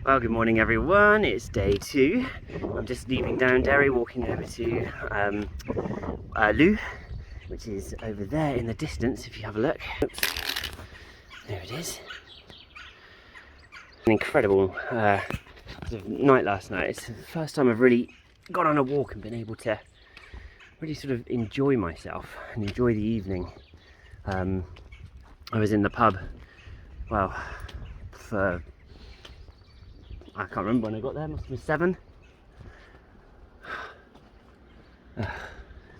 Well, good morning everyone, it's day 2. I'm just leaving Downderry, walking over to Lou, which is over there in the distance if you have a look. Oops. There it is. An incredible sort of night last night. It's the first time I've really gone on a walk and been able to really sort of enjoy myself and enjoy the evening. I was in the pub, well, for I can't remember when I got there, must have been 7. It's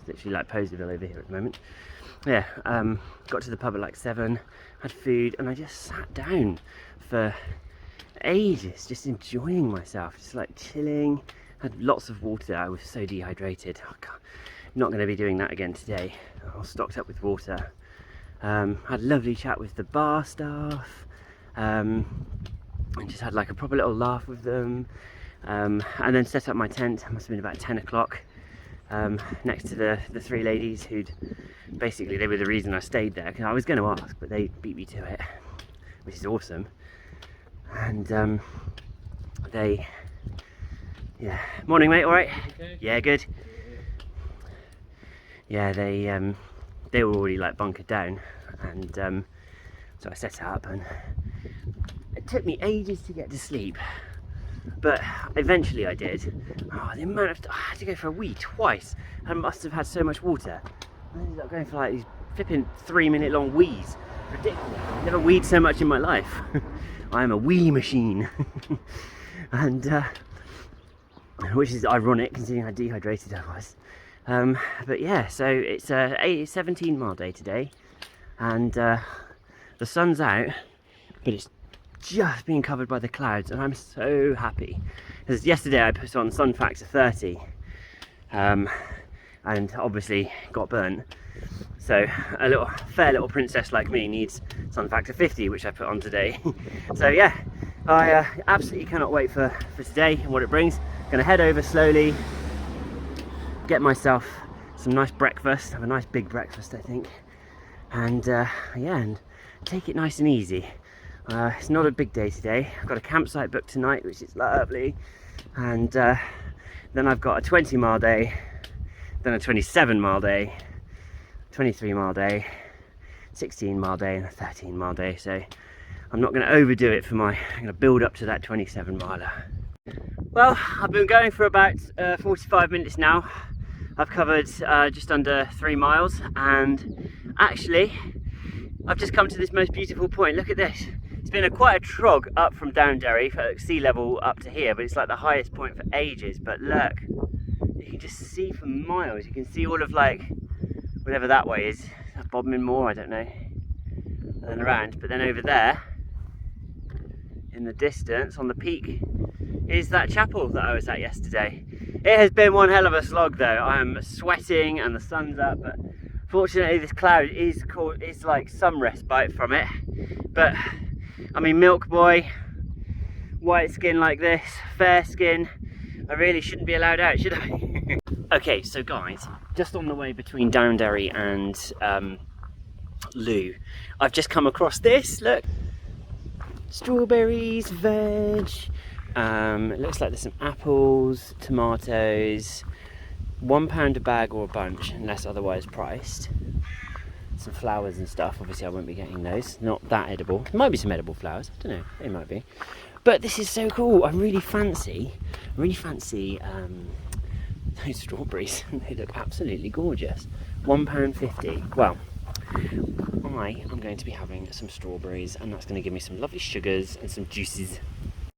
literally like Poseville over here at the moment. Yeah, got to the pub at like 7, had food, and I just sat down for ages, just enjoying myself, just like chilling. Had lots of water. I was so dehydrated. I'm not going to be doing that again today. I was stocked up with water. Had a lovely chat with the bar staff. And just had like a proper little laugh with them, and then set up my tent. It must have been about 10 o'clock, next to the 3 ladies who'd basically, they were the reason I stayed there, because I was going to ask, but they beat me to it, which is awesome. And yeah, morning mate, all right? Okay. Yeah, good. Yeah, they were already like bunkered down, and so I set up, and it took me ages to get to sleep, but eventually I did. Oh, the amount of I had to go for a wee twice. I must have had so much water. I ended up going for like these flipping 3-minute long wees. Ridiculous. I've never weed so much in my life. I am a wee machine. And which is ironic considering how dehydrated I was. But yeah, so it's a 17-mile day today, and the sun's out, but it's just being covered by the clouds, and I'm so happy because yesterday I put on sun factor 30, and obviously got burnt. So a fair little princess like me needs sun factor 50, which I put on today. So yeah, I absolutely cannot wait for today and what it brings. Gonna head over slowly, get myself some nice breakfast, have a nice big breakfast I think, and yeah, and take it nice and easy. It's not a big day today. I've got a campsite booked tonight, which is lovely, and then I've got a 20-mile day, then a 27-mile day, 23-mile day, 16-mile day, and a 13-mile day. So I'm not going to overdo it I'm going to build up to that 27-miler. Well, I've been going for about 45 minutes now. I've covered just under 3 miles, and actually I've just come to this most beautiful point. Look at this. It's been quite a trog up from Downderry, sea level up to here, but it's like the highest point for ages. But look, you can just see for miles. You can see all of like whatever that way is, Bodmin Moor, I don't know, and then around. But then over there in the distance on the peak is that chapel that I was at yesterday. It has been one hell of a slog though. I am sweating and the sun's up, but fortunately this cloud is like some respite from it. But I mean, milk boy, white skin like this, fair skin, I really shouldn't be allowed out, should I? Okay, so guys, just on the way between Downderry and Lou, I've just come across this, look. Strawberries, veg, it looks like there's some apples, tomatoes, £1 a bag or a bunch, unless otherwise priced. Some flowers and stuff, obviously I won't be getting those, not that edible. There might be some edible flowers, I don't know, they might be. But this is so cool. I really fancy those strawberries. They look absolutely gorgeous. £1.50. Well, I am going to be having some strawberries, and that's going to give me some lovely sugars and some juices.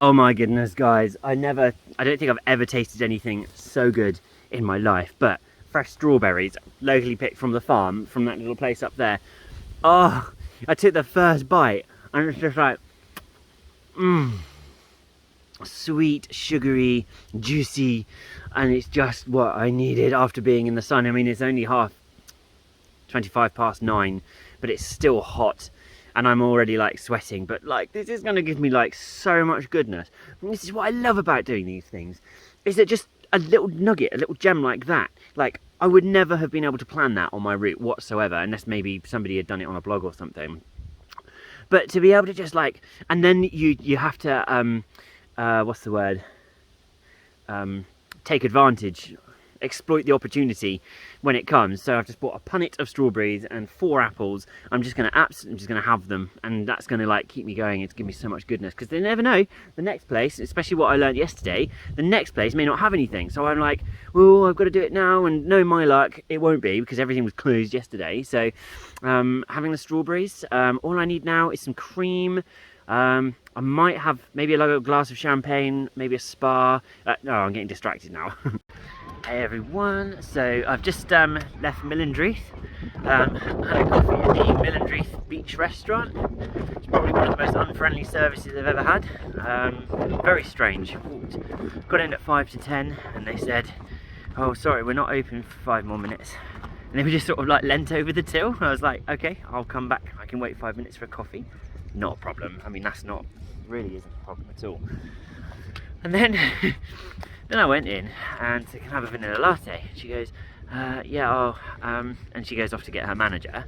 Oh my goodness, guys, I don't think I've ever tasted anything so good in my life. But fresh strawberries, locally picked from the farm, from that little place up there. Oh, I took the first bite, and it's just like, sweet, sugary, juicy, and it's just what I needed after being in the sun. I mean, it's only 25 past 9, but it's still hot, and I'm already like sweating, but like this is going to give me like so much goodness. And this is what I love about doing these things, is that just a little nugget, a little gem like that, like I would never have been able to plan that on my route whatsoever, unless maybe somebody had done it on a blog or something. But to be able to just like, and then you have to what's the word? Take advantage, exploit the opportunity when it comes. So I've just bought a punnet of strawberries and 4 apples. I'm just gonna have them, and that's gonna like keep me going. It's giving me so much goodness, because they never know, the next place, especially what I learned yesterday, the next place may not have anything. So I'm like, well, I've got to do it now, and no, my luck, it won't be, because everything was closed yesterday. So having the strawberries, all I need now is some cream. I might have maybe a glass of champagne, maybe a spa. No, I'm getting distracted now. Hey everyone, so I've just left Millendreath, had a coffee at the Millendreath Beach Restaurant. It's probably one of the most unfriendly services I've ever had. Very strange. Got in at 5 to 10 and they said, oh sorry, we're not open for 5 more minutes. And they were just sort of like leant over the till. I was like, okay, I'll come back, I can wait 5 minutes for a coffee. Not a problem. I mean, that's not, really isn't a problem at all. And then then I went in and said, can I have a vanilla latte? She goes, yeah, and she goes off to get her manager.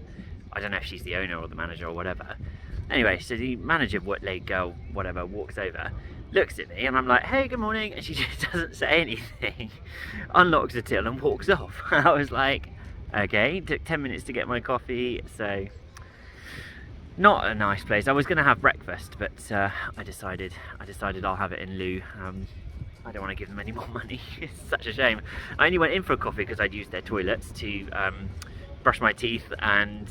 I don't know if she's the owner or the manager or whatever. Anyway, so the manager, late girl, whatever, walks over, looks at me, and I'm like, hey, good morning, and she just doesn't say anything, unlocks the till and walks off. I was like, okay, it took 10 minutes to get my coffee, so not a nice place. I was going to have breakfast, but I decided I'll have it in lieu. I don't want to give them any more money. It's such a shame. I only went in for a coffee because I'd used their toilets to brush my teeth and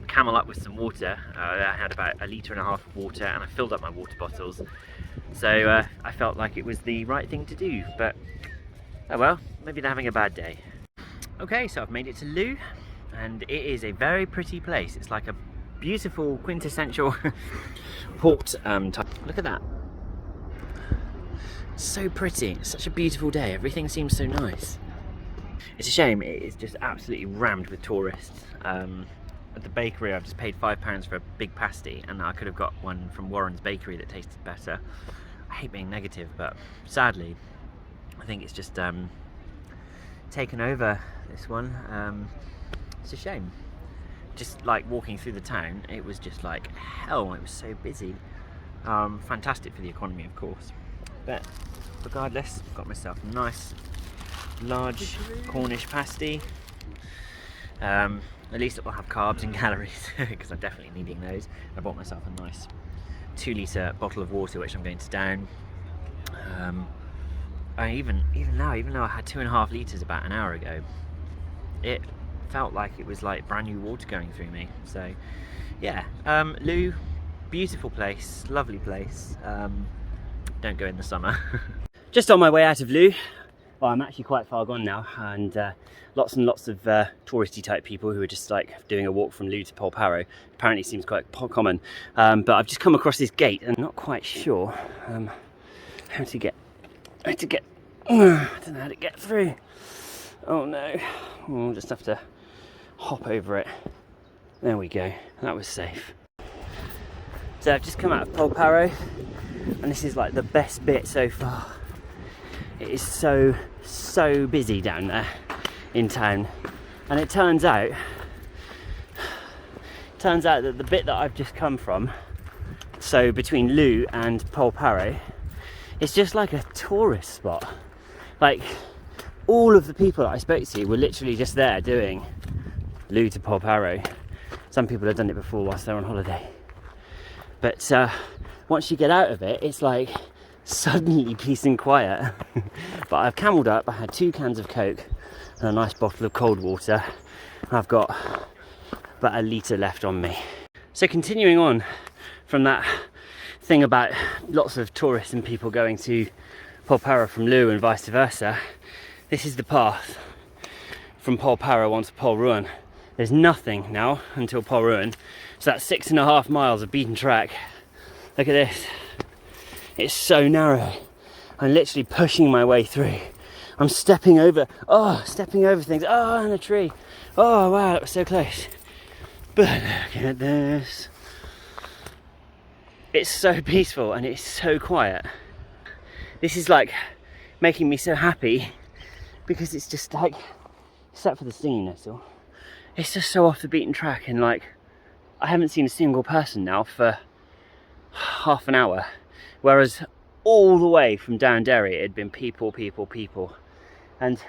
camel up with some water. I had about 1.5 litres of water, and I filled up my water bottles. So I felt like it was the right thing to do, but oh well, maybe they're having a bad day. Okay, so I've made it to Loo, and it is a very pretty place. It's like a beautiful quintessential port type. Look at that. So pretty. It's such a beautiful day. Everything seems so nice. It's a shame it is just absolutely rammed with tourists. At the bakery I've just paid £5 for a big pasty, and I could have got one from Warren's bakery that tasted better. I hate being negative, but sadly I think it's just taken over, this one. It's a shame. Just like walking through the town, it was just like hell. It was so busy. Fantastic for the economy, of course. But regardless, got myself a nice large Cornish pasty. At least it will have carbs and calories, because I'm definitely needing those. I bought myself a nice 2-litre bottle of water, which I'm going to down. Even though I had 2.5 litres about an hour ago, it felt like it was like brand new water going through me. So yeah, Loo, beautiful place, lovely place. Don't go in the summer. Just on my way out of Loo. Well, I'm actually quite far gone now, and lots and lots of touristy type people who are just like doing a walk from Loo to Polruan. Apparently seems quite common, but I've just come across this gate and not quite sure how to get I don't know how to get through. Oh no, we'll just have to hop over it. There we go, that was safe. So I've just come out of Polruan, and this is like the best bit so far. It is so busy down there in town, and it turns out that the bit that I've just come from, so between Loo and Polruan, it's just like a tourist spot. Like, all of the people that I spoke to were literally just there doing Loo to Polruan. Some people have done it before whilst they're on holiday, but once you get out of it, it's like suddenly peace and quiet. But I've camelled up. I had 2 cans of Coke and a nice bottle of cold water. I've got about 1 litre left on me. So continuing on from that thing about lots of tourists and people going to Polruan from Loo and vice versa, this is the path from Polruan onto Polruan. There's nothing now until Polruan, so that's 6.5 miles of beaten track. Look at this. It's so narrow. I'm literally pushing my way through. I'm stepping over things. Oh, and a tree. Oh wow, that was so close. But look at this. It's so peaceful and it's so quiet. This is like making me so happy, because it's just like, except for the stinging nettle, it's just so off the beaten track, and like I haven't seen a single person now for half an hour. whereas all the way from Downderry it had been people. And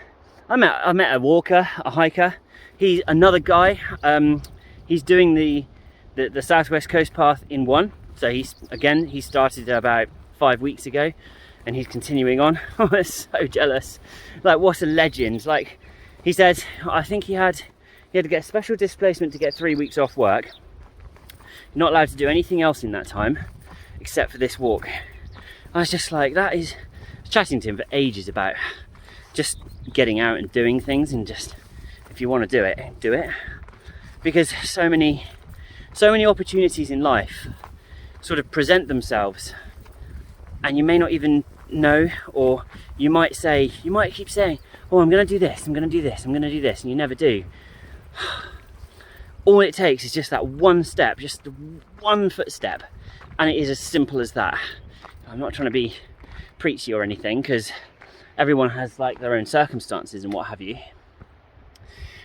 I met a walker, a hiker. He's another guy. He's doing the Southwest Coast Path in one. So he started about 5 weeks ago, and he's continuing on. I was so jealous. Like, what a legend. Like, he said, I think he had to get special displacement to get 3 weeks off work. You're not allowed to do anything else in that time except for this walk. I was just like, I was chatting to him for ages about just getting out and doing things, and just, if you want to do it, because so many opportunities in life sort of present themselves, and you may not even know, or you might keep saying, oh, I'm going to do this, I'm going to do this, I'm going to do this, and you never do. All it takes is just that one step, just the 1 foot step, and it is as simple as that. I'm not trying to be preachy or anything, because everyone has like their own circumstances and what have you.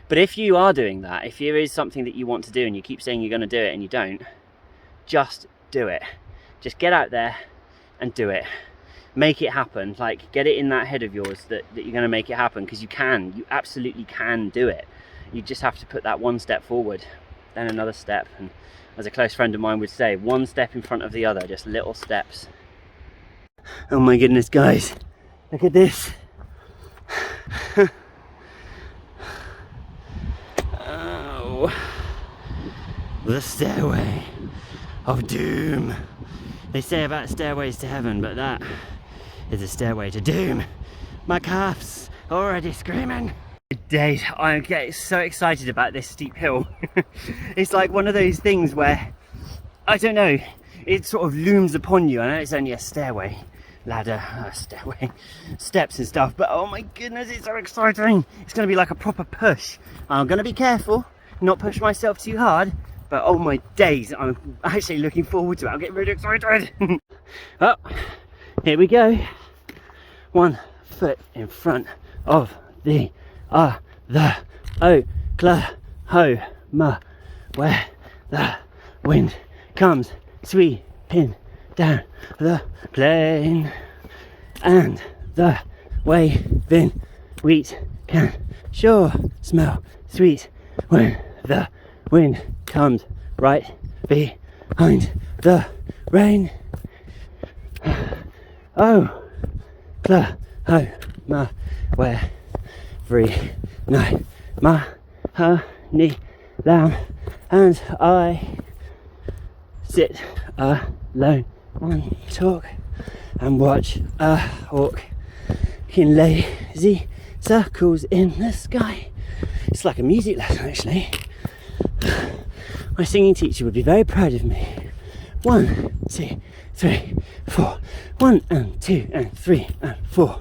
But if you are doing that, if there is something that you want to do and you keep saying you're going to do it and you don't, just do it. Just get out there and do it. Make it happen. Like, get it in that head of yours that you're going to make it happen, because you absolutely can do it. You just have to put that one step forward, then another step, and as a close friend of mine would say, one step in front of the other, just little steps. Oh my goodness, guys, look at this. Oh, the stairway of doom. They say about stairways to heaven, but that is a stairway to doom. My calves already screaming. Days, I get so excited about this steep hill. It's like one of those things where, I don't know, it sort of looms upon you. I know it's only a stairway, ladder, stairway, steps and stuff, but oh my goodness, it's so exciting. It's going to be like a proper push. I'm going to be careful, not push myself too hard, but oh my days, I'm actually looking forward to it. I'm getting really excited. Oh, here we go. 1 foot in front of the Oklahoma, where the wind comes sweeping down the plain, and the waving wheat can sure smell sweet when the wind comes right behind the rain. Oklahoma, where every night my honey lamb and I sit alone and talk and watch a hawk in lazy circles in the sky. It's like a music lesson, actually. My singing teacher would be very proud of me. 1, 2, 3, 4. 1 and 2 and 3 and 4.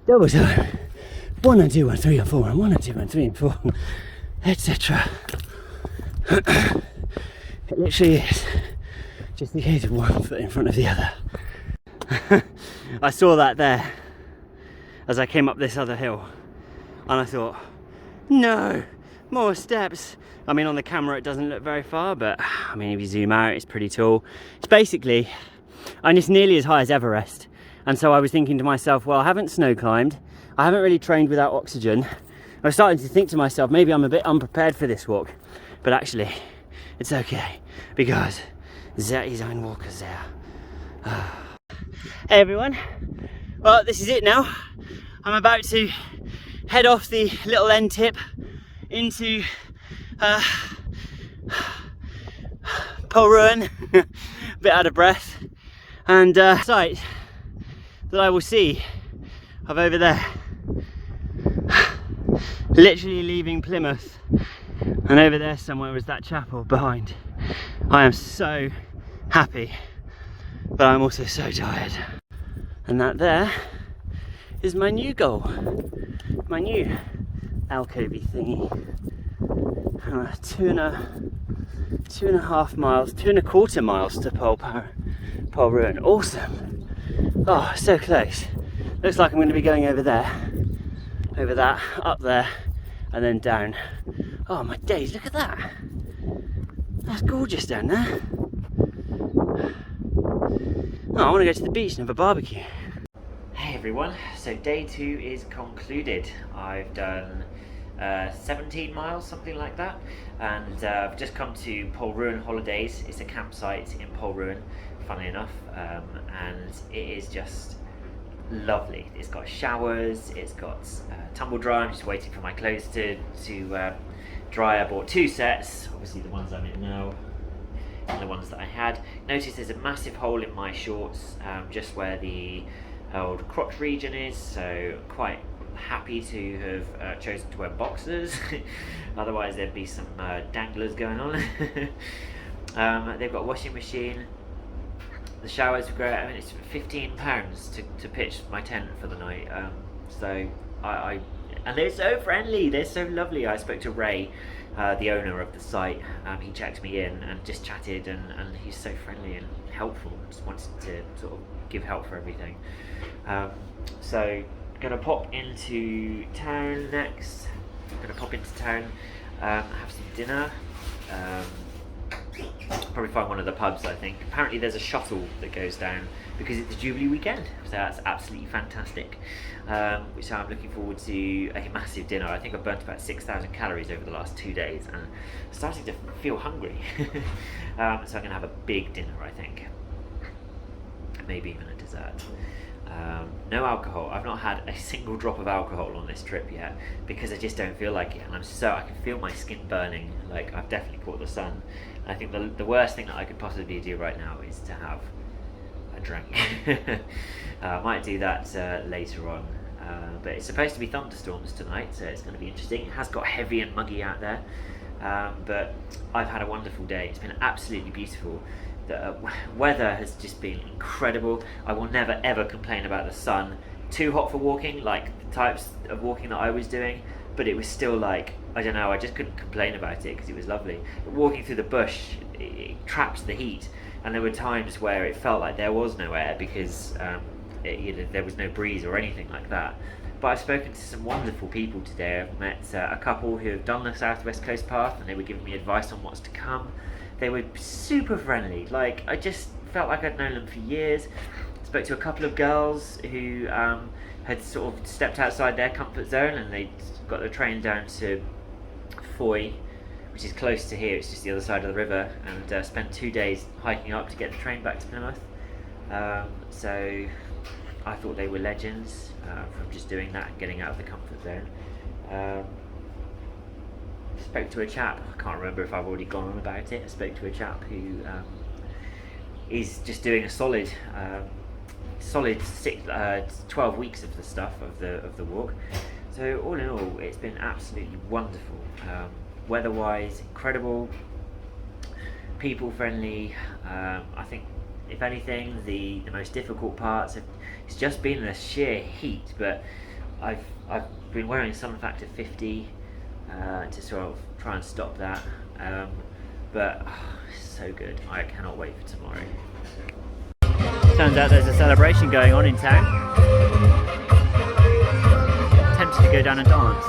Double time. 1 and 2 and 3 and 4 and 1 and 2 and 3 and 4, etc. It literally is just the case of 1 foot in front of the other. I saw that there as I came up this other hill, and I thought, no, more steps. I mean, on the camera it doesn't look very far, but I mean, if you zoom out, it's pretty tall. It's basically, and it's nearly as high as Everest. And so I was thinking to myself, well, I haven't snow climbed, I haven't really trained without oxygen. I was starting to think to myself, maybe I'm a bit unprepared for this walk, but actually it's okay, because there is ein walkers there. Hey everyone, well, this is it now. I'm about to head off the little end tip into Polruan, a bit out of breath, and sight that I will see of over there, literally leaving Plymouth, and over there somewhere was that chapel behind. I am so happy, but I'm also so tired. And that there is my new goal, my new alcovey thingy. 2.5 miles, 2.25 miles to Polruan. Awesome. Oh, so close. Looks like I'm going to be going over there, over that, up there, and then down. Oh my days, look at that. That's gorgeous down there. Oh, I want to go to the beach and have a barbecue. Hey everyone, so day 2 is concluded. I've done 17 miles, something like that, and I've just come to Polruan Holidays. It's a campsite in Polruan, funnily enough, and it is just lovely. It's got showers, it's got tumble dry. I'm just waiting for my clothes to dry. I bought 2 sets, obviously the ones I'm in now and the ones that I had. Notice there's a massive hole in my shorts, just where the old crotch region is, so quite happy to have chosen to wear boxers. Otherwise there'd be some danglers going on. They've got a washing machine. The showers were great. I mean, it's £15 to pitch my tent for the night. So and they're so friendly, they're so lovely. I spoke to Ray, the owner of the site. He checked me in and just chatted, and he's so friendly and helpful. Just wanted to sort of give help for everything. So gonna pop into town next. Have some dinner. Probably find one of the pubs, I think. Apparently there's a shuttle that goes down because it's the Jubilee weekend, so that's absolutely fantastic. So I'm looking forward to a massive dinner. I think I've burnt about 6,000 calories over the last 2 days and I'm starting to feel hungry. So I'm going to have a big dinner, I think. Maybe even a dessert. No alcohol. I've not had a single drop of alcohol on this trip yet because I just don't feel like it, and I can feel my skin burning. Like, I've definitely caught the sun. I think the worst thing that I could possibly do right now is to have a drink. I might do that later on, but it's supposed to be thunderstorms tonight, so it's going to be interesting. It has got heavy and muggy out there, but I've had a wonderful day. It's been absolutely beautiful. The weather has just been incredible. I will never ever complain about the sun. Too hot for walking, like the types of walking that I was doing, but it was still like, I don't know, I just couldn't complain about it because it was lovely. But walking through the bush, it traps the heat, and there were times where it felt like there was no air because there was no breeze or anything like that. But I've spoken to some wonderful people today. I've met a couple who have done the South West Coast Path, and they were giving me advice on what's to come. They were super friendly. Like, I just felt like I'd known them for years. Spoke to a couple of girls who had sort of stepped outside their comfort zone, and they got the train down to Foy, which is close to here. It's just the other side of the river, and spent 2 days hiking up to get the train back to Plymouth. So I thought they were legends from just doing that and getting out of the comfort zone. Spoke to a chap, I can't remember if I've already gone on about it. I spoke to a chap who is just doing a solid 12 weeks of the stuff of the walk. So all in all, it's been absolutely wonderful. Weather-wise, incredible. People friendly. I think, if anything, the most difficult parts it's just been the sheer heat. But I've been wearing sun factor 50. To sort of try and stop that, but it's so good. I cannot wait for tomorrow. Turns out there's a celebration going on in town. Tempted to go down and dance.